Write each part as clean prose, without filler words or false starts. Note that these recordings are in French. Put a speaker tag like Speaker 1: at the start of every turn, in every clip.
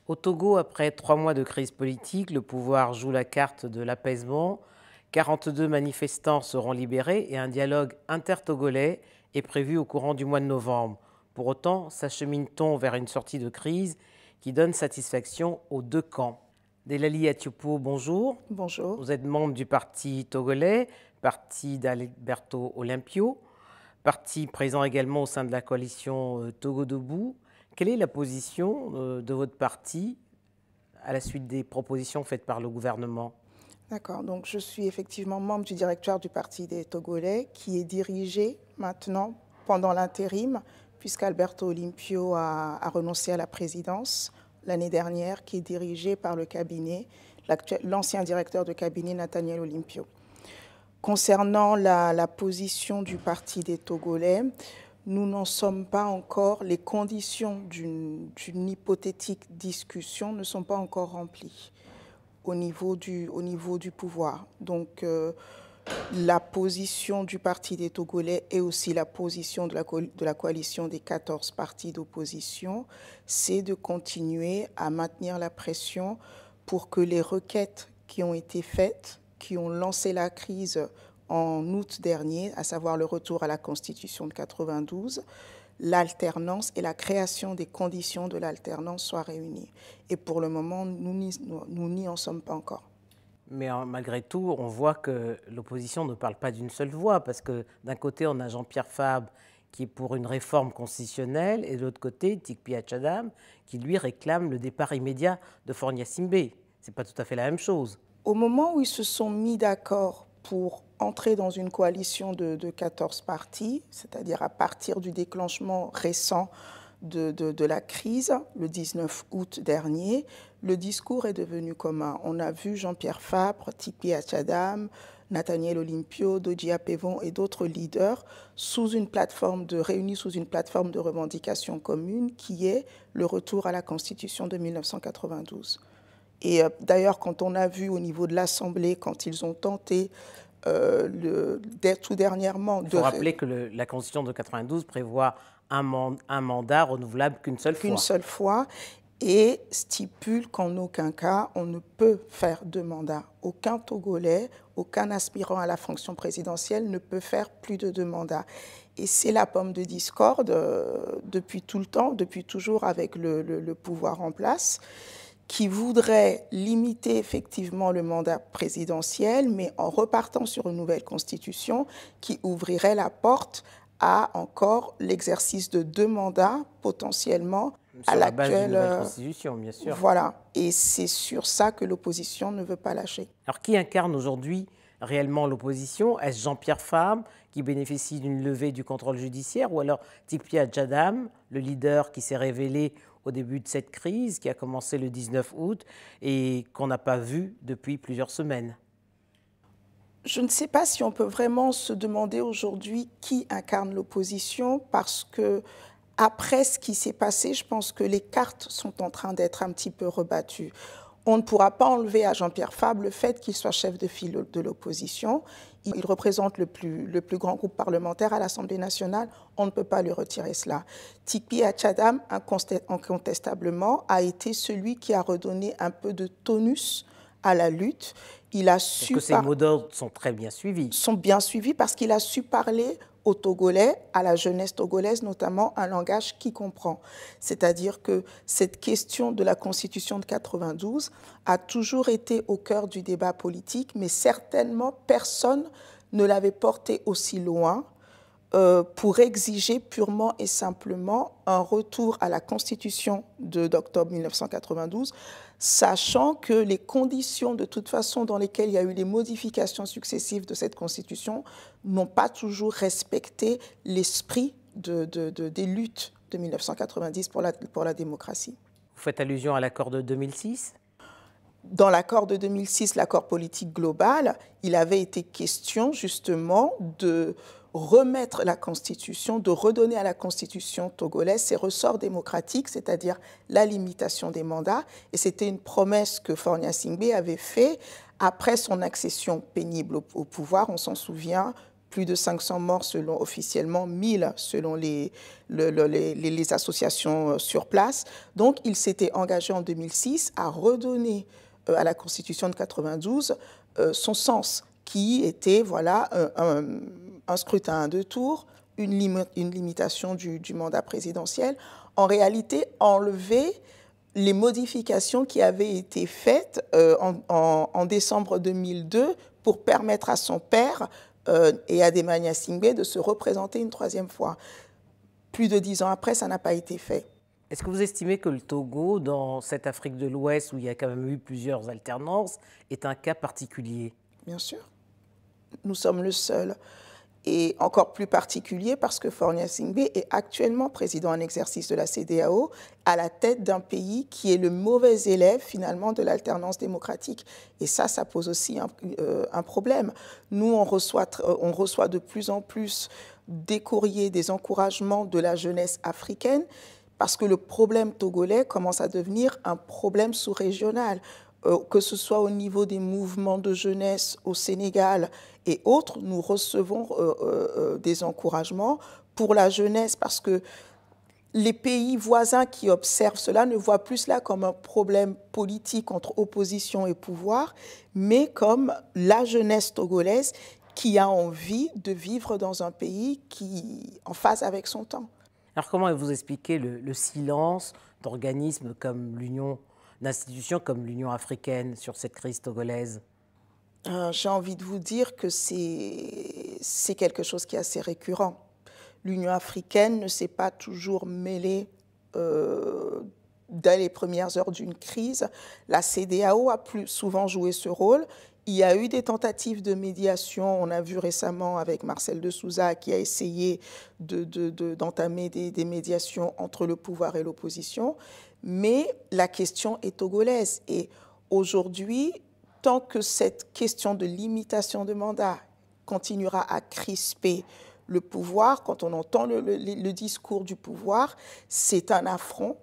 Speaker 1: Au Togo, après 3 mois de crise politique, le pouvoir joue la carte de l'apaisement. 42 manifestants seront libérés et un dialogue intertogolais est prévu au courant du mois de novembre. Pour autant, s'achemine-t-on vers une sortie de crise qui donne satisfaction aux deux camps? Delali Atiopo, bonjour.
Speaker 2: Bonjour.
Speaker 1: Vous êtes membre du parti togolais, parti d'Alberto Olympio, parti présent également au sein de la coalition Togo Debout. Quelle est la position de votre parti à la suite des propositions faites par le gouvernement?
Speaker 2: D'accord, donc je suis effectivement membre du directoire du Parti des Togolais qui est dirigé maintenant pendant l'intérim, puisqu'Alberto Olympio a renoncé à la présidence l'année dernière, qui est dirigé par le cabinet, l'ancien directeur de cabinet Nathaniel Olympio. Concernant la position du Parti des Togolais, nous n'en sommes pas encore, les conditions d'une hypothétique discussion ne sont pas encore remplies au niveau du pouvoir. Donc la position du Parti des Togolais et aussi la position de la coalition des 14 partis d'opposition, c'est de continuer à maintenir la pression pour que les requêtes qui ont été faites, qui ont lancé la crise en août dernier, à savoir le retour à la Constitution de 92, l'alternance et la création des conditions de l'alternance soient réunies. Et pour le moment, nous n'y en sommes pas encore.
Speaker 1: Mais malgré tout, on voit que l'opposition ne parle pas d'une seule voix, parce que d'un côté, on a Jean-Pierre Fabre qui est pour une réforme constitutionnelle, et de l'autre côté, Tikpi Achadam, qui lui réclame le départ immédiat de Fornia Simbé. Ce n'est pas tout à fait la même chose.
Speaker 2: Au moment où ils se sont mis d'accord pour entrer dans une coalition de 14 partis, c'est-à-dire à partir du déclenchement récent de la crise, le 19 août dernier, le discours est devenu commun. On a vu Jean-Pierre Fabre, Tikpi Achadam, Nathaniel Olympio, Dodjia Pevon et d'autres leaders réunis sous une plateforme de revendication commune qui est le retour à la Constitution de 1992. Et d'ailleurs, quand on a vu au niveau de l'Assemblée, quand ils ont tenté tout dernièrement...
Speaker 1: Il faut rappeler que la Constitution de 92 prévoit un mandat renouvelable qu'une seule fois.
Speaker 2: Qu'une seule fois, et stipule qu'en aucun cas, on ne peut faire deux mandats. Aucun Togolais, aucun aspirant à la fonction présidentielle ne peut faire plus de 2 mandats. Et c'est la pomme de discorde depuis tout le temps, depuis toujours avec le pouvoir en place, qui voudrait limiter effectivement le mandat présidentiel, mais en repartant sur une nouvelle constitution qui ouvrirait la porte à encore l'exercice de 2 mandats potentiellement
Speaker 1: sur la base d'une nouvelle constitution, bien sûr.
Speaker 2: Voilà, et c'est sur ça que l'opposition ne veut pas lâcher.
Speaker 1: Alors qui incarne aujourd'hui réellement l'opposition? Est-ce Jean-Pierre Fabre qui bénéficie d'une levée du contrôle judiciaire, ou alors Tikpi Achadam, le leader qui s'est révélé au début de cette crise, qui a commencé le 19 août et qu'on n'a pas vu depuis plusieurs semaines?
Speaker 2: Je ne sais pas si on peut vraiment se demander aujourd'hui qui incarne l'opposition, parce que après ce qui s'est passé, je pense que les cartes sont en train d'être un petit peu rebattues. On ne pourra pas enlever à Jean-Pierre Fabre le fait qu'il soit chef de file de l'opposition. Il représente le plus grand groupe parlementaire à l'Assemblée nationale. On ne peut pas lui retirer cela. Tikpi Achadam, incontestablement, a été celui qui a redonné un peu de tonus à la lutte. Il a su...
Speaker 1: Parce que ces mots d'ordre sont très bien suivis.
Speaker 2: Sont bien suivis parce qu'il a su parler aux Togolais, à la jeunesse togolaise notamment, un langage qui comprend. C'est-à-dire que cette question de la Constitution de 92 a toujours été au cœur du débat politique, mais certainement personne ne l'avait porté aussi loin pour exiger purement et simplement un retour à la Constitution d'octobre 1992, sachant que les conditions de toute façon dans lesquelles il y a eu les modifications successives de cette Constitution n'ont pas toujours respecté l'esprit des luttes de 1990 pour la démocratie.
Speaker 1: Vous faites allusion à l'accord de 2006 ?
Speaker 2: Dans l'accord de 2006, l'accord politique global, il avait été question justement de remettre la Constitution, de redonner à la Constitution togolaise ses ressorts démocratiques, c'est-à-dire la limitation des mandats. Et c'était une promesse que Fornia Simbé avait faite après son accession pénible au pouvoir. On s'en souvient, plus de 500 morts selon officiellement, 1000 selon les associations sur place. Donc, il s'était engagé en 2006 à redonner à la Constitution de 92 son sens, qui était voilà, un scrutin à 2 tours, une limitation du mandat présidentiel. En réalité, enlever les modifications qui avaient été faites en décembre 2002 pour permettre à son père et à Adema Gnassingbé de se représenter une 3e fois. Plus de 10 ans après, ça n'a pas été fait.
Speaker 1: Est-ce que vous estimez que le Togo, dans cette Afrique de l'Ouest où il y a quand même eu plusieurs alternances, est un cas particulier?
Speaker 2: Bien sûr. Nous sommes le seul. Et encore plus particulier parce que Faure Gnassingbé est actuellement président en exercice de la CEDEAO à la tête d'un pays qui est le mauvais élève finalement de l'alternance démocratique. Et ça pose aussi un problème. Nous, on reçoit de plus en plus des courriers, des encouragements de la jeunesse africaine parce que le problème togolais commence à devenir un problème sous-régional. Que ce soit au niveau des mouvements de jeunesse au Sénégal et autres, nous recevons des encouragements pour la jeunesse parce que les pays voisins qui observent cela ne voient plus cela comme un problème politique entre opposition et pouvoir, mais comme la jeunesse togolaise qui a envie de vivre dans un pays qui est en phase avec son temps.
Speaker 1: Alors comment vous expliquez le silence d'organismes comme d'institutions comme l'Union africaine sur cette crise togolaise?
Speaker 2: J'ai envie de vous dire que c'est quelque chose qui est assez récurrent. L'Union africaine ne s'est pas toujours mêlée dès les premières heures d'une crise. La CEDEAO a plus souvent joué ce rôle. Il y a eu des tentatives de médiation. On a vu récemment avec Marcel de Souza qui a essayé d'entamer des médiations entre le pouvoir et l'opposition. Mais la question est togolaise. Et aujourd'hui, tant que cette question de limitation de mandat continuera à crisper le pouvoir, quand on entend le discours du pouvoir, c'est un affront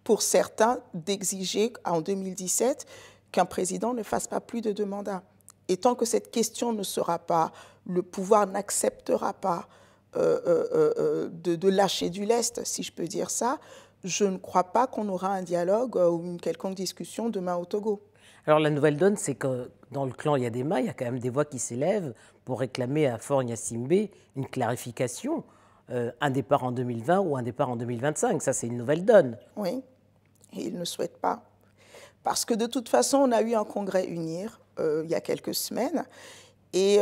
Speaker 2: pour certains d'exiger en 2017 qu'un président ne fasse pas plus de 2 mandats. Et tant que cette question ne sera pas, le pouvoir n'acceptera pas de lâcher du lest, si je peux dire ça, je ne crois pas qu'on aura un dialogue ou une quelconque discussion demain au Togo.
Speaker 1: Alors la nouvelle donne, c'est que dans le clan Yadema, il y a quand même des voix qui s'élèvent pour réclamer à Faure Gnassingbé une clarification, un départ en 2020 ou un départ en 2025. Ça, c'est une nouvelle donne.
Speaker 2: Oui, et il ne souhaite pas. Parce que de toute façon, on a eu un congrès UNIR il y a quelques semaines. Et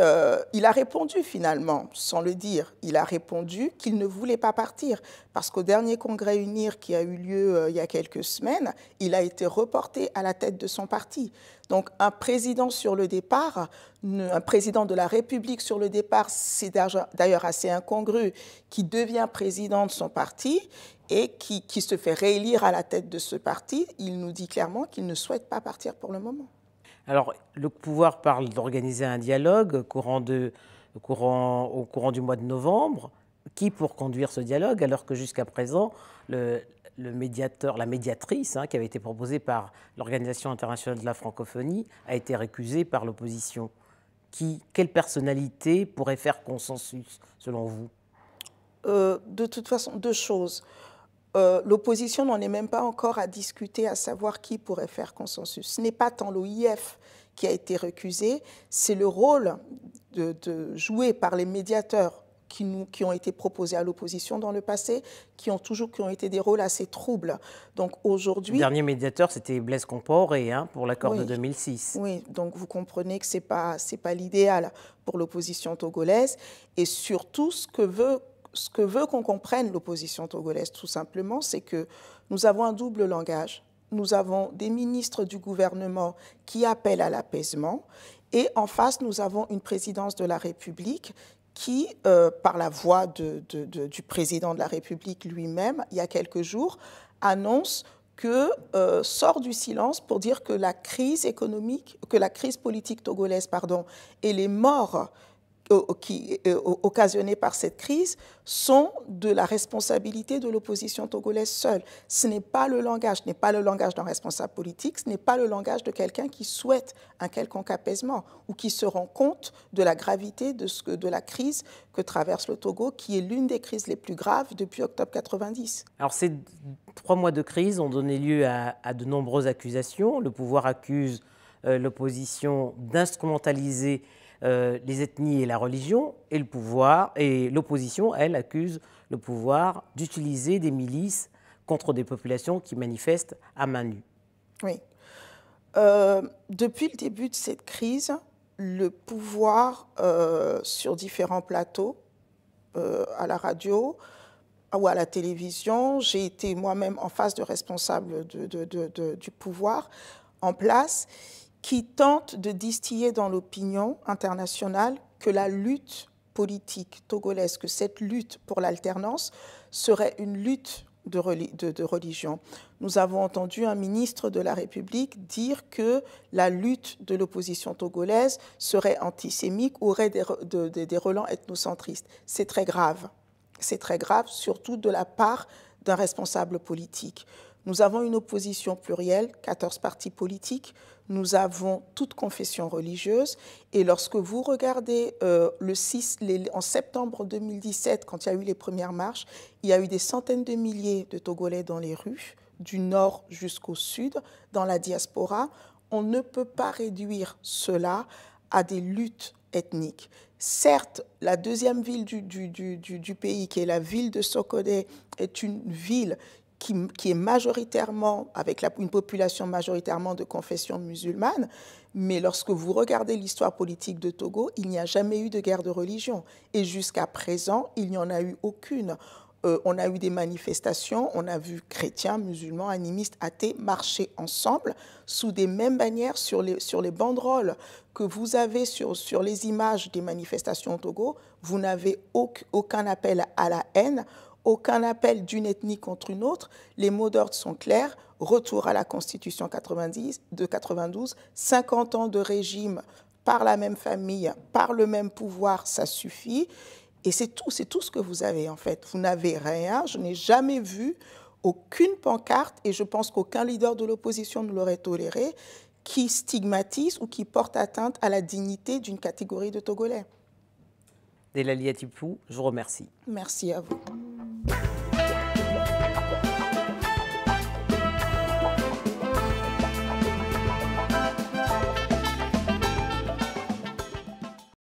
Speaker 2: il a répondu finalement, sans le dire, il a répondu qu'il ne voulait pas partir. Parce qu'au dernier congrès UNIR qui a eu lieu il y a quelques semaines, il a été reporté à la tête de son parti. Donc un président sur le départ, un président de la République sur le départ, c'est d'ailleurs assez incongru, qui devient président de son parti et qui se fait réélire à la tête de ce parti, il nous dit clairement qu'il ne souhaite pas partir pour le moment.
Speaker 1: Alors, le pouvoir parle d'organiser un dialogue au courant du mois de novembre. Qui pour conduire ce dialogue, alors que jusqu'à présent, le médiateur, la médiatrice, qui avait été proposée par l'Organisation internationale de la francophonie, a été récusée par l'opposition. Quelle personnalité pourrait faire consensus, selon vous?
Speaker 2: De toute façon, 2 choses. L'opposition n'en est même pas encore à discuter, à savoir qui pourrait faire consensus. Ce n'est pas tant l'OIF qui a été recusé, c'est le rôle joué par les médiateurs qui ont été proposés à l'opposition dans le passé, qui ont été des rôles assez troubles. Donc aujourd'hui,
Speaker 1: le dernier médiateur, c'était Blaise Compaoré pour l'accord de 2006.
Speaker 2: Oui, donc vous comprenez que c'est pas l'idéal pour l'opposition togolaise. Et surtout, ce que veut qu'on comprenne l'opposition togolaise, tout simplement, c'est que nous avons un double langage. Nous avons des ministres du gouvernement qui appellent à l'apaisement et en face, nous avons une présidence de la République qui, par la voix du président de la République lui-même, il y a quelques jours, annonce sort du silence pour dire que la crise politique togolaise, et les morts occasionnés par cette crise sont de la responsabilité de l'opposition togolaise seule. Ce n'est pas le langage d'un responsable politique, ce n'est pas le langage de quelqu'un qui souhaite un quelconque apaisement ou qui se rend compte de la gravité de la crise que traverse le Togo, qui est l'une des crises les plus graves depuis octobre 90.
Speaker 1: Alors ces 3 mois de crise ont donné lieu à de nombreuses accusations. Le pouvoir accuse l'opposition d'instrumentaliser les ethnies et la religion, et l'opposition, elle, accuse le pouvoir d'utiliser des milices contre des populations qui manifestent à main nue.
Speaker 2: Oui. Depuis le début de cette crise, le pouvoir, sur différents plateaux, à la radio ou à la télévision, j'ai été moi-même en face de responsables du pouvoir en place, qui tente de distiller dans l'opinion internationale que la lutte politique togolaise, que cette lutte pour l'alternance serait une lutte de religion. Nous avons entendu un ministre de la République dire que la lutte de l'opposition togolaise serait antisémite ou aurait des relents ethnocentristes. C'est très grave. C'est très grave, surtout de la part d'un responsable politique. Nous avons une opposition plurielle, 14 partis politiques. Nous avons toute confession religieuse. Et lorsque vous regardez en septembre 2017, quand il y a eu les premières marches, il y a eu des centaines de milliers de Togolais dans les rues, du nord jusqu'au sud, dans la diaspora. On ne peut pas réduire cela à des luttes ethniques. Certes, la deuxième ville du pays, qui est la ville de Sokodé, est une ville qui est majoritairement, avec une population majoritairement de confession musulmane, mais lorsque vous regardez l'histoire politique de Togo, il n'y a jamais eu de guerre de religion. Et jusqu'à présent, il n'y en a eu aucune. On a eu des manifestations, on a vu chrétiens, musulmans, animistes, athées marcher ensemble sous des mêmes bannières sur les banderoles que vous avez sur les images des manifestations au Togo. Vous n'avez aucun appel à la haine, aucun appel d'une ethnie contre une autre. Les mots d'ordre sont clairs. Retour à la Constitution de 92, 50 ans de régime par la même famille, par le même pouvoir, ça suffit. Et c'est tout ce que vous avez en fait. Vous n'avez rien, je n'ai jamais vu aucune pancarte, et je pense qu'aucun leader de l'opposition ne l'aurait toléré, qui stigmatise ou qui porte atteinte à la dignité d'une catégorie de Togolais.
Speaker 1: Delali Atipou, je vous remercie.
Speaker 2: Merci à vous.